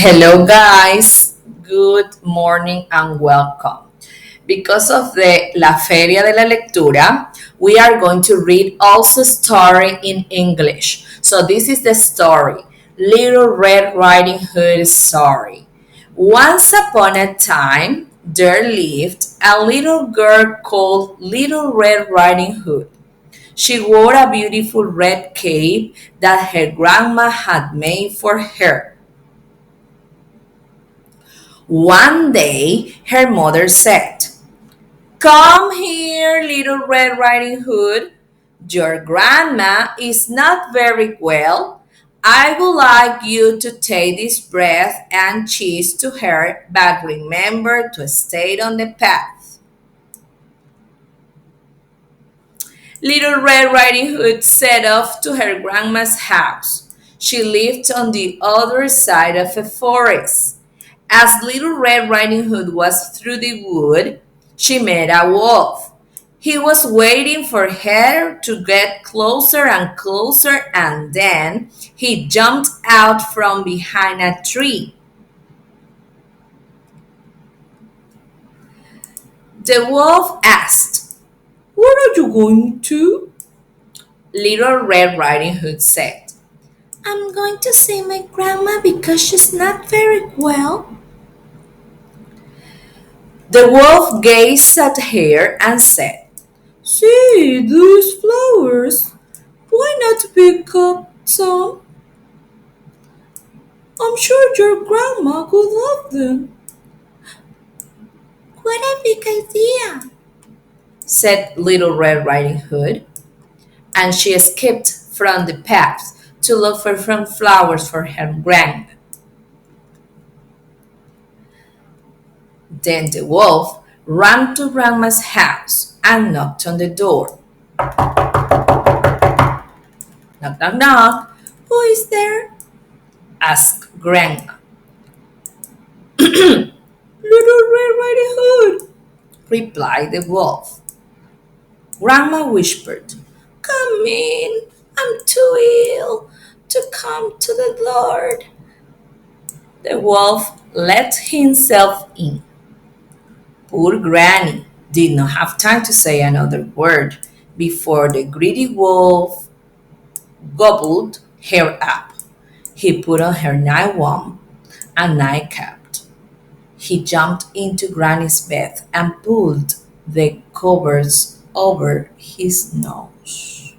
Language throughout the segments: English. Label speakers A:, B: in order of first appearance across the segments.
A: Hello, guys. Good morning and welcome. Because of the La Feria de la Lectura, we are going to read also story in English. So this is the story, Little Red Riding Hood story. Once upon a time, there lived a little girl called Little Red Riding Hood. She wore a beautiful red cape that her grandma had made for her. One day, her mother said, "Come here, Little Red Riding Hood. Your grandma is not very well. I would like you to take this bread and cheese to her, but remember to stay on the path." Little Red Riding Hood set off to her grandma's house. She lived on the other side of a forest. As Little Red Riding Hood was through the wood, she met a wolf. He was waiting for her to get closer and closer, and then he jumped out from behind a tree. The wolf asked, "Where are you going to?" Little Red Riding Hood said, "I'm going to see my grandma because she's not very well." The wolf gazed at her and said, "See those flowers? Why not pick up some? I'm sure your grandma would love them." "What a big idea," said Little Red Riding Hood, and she skipped from the path to look for some flowers for her grandma. Then the wolf ran to Grandma's house and knocked on the door. Knock, knock, knock. "Who is there?" asked Grandma. "Little Red Riding Hood," replied the wolf. Grandma whispered, "Come in. I'm too ill to come to the Lord." The wolf let himself in. Poor Granny did not have time to say another word before the greedy wolf gobbled her up. He put on her nightgown and nightcap. He jumped into Granny's bed and pulled the covers over his nose.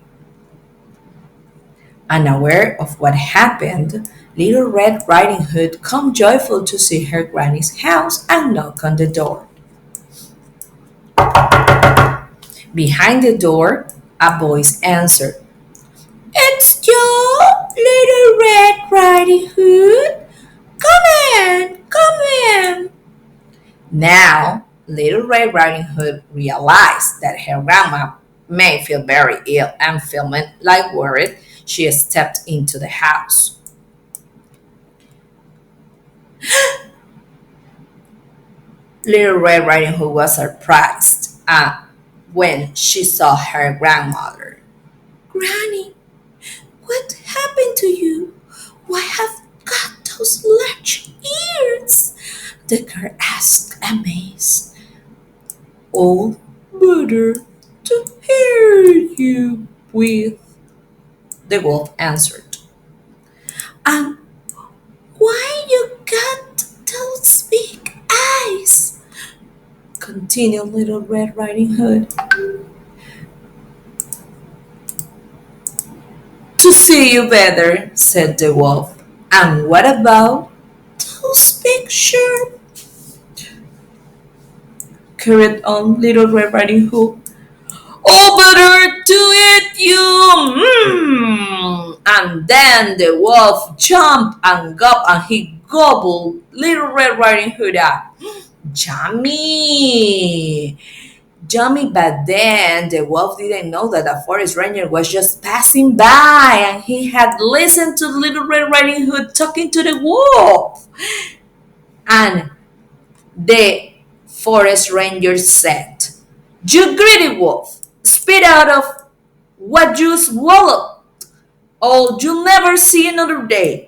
A: Unaware of what happened, Little Red Riding Hood came joyful to see her Granny's house and knocked on the door. Behind the door, a voice answered, "It's you, Little Red Riding Hood. Come in, come in." Now, Little Red Riding Hood realized that her grandma may feel very ill, and feeling like worried, she stepped into the house. Little Red Riding Hood was surprised when she saw her grandmother. "Granny, what happened to you? Why have you got those large ears?" the girl asked, amazed. "All better to hear you with," the wolf answered. "And why you got those big eyes?" continued Little Red Riding Hood. "To see you better," said the wolf. "And what about those big sharp?" carried on Little Red Riding Hood. "Oh, better to eat you!" And then the wolf jumped and he gobbled Little Red Riding Hood up. Yummy! Yummy, but then the wolf didn't know that the forest ranger was just passing by and he had listened to Little Red Riding Hood talking to the wolf. And the forest ranger said, "You greedy wolf, spit out of what you swallowed, or you'll never see another day."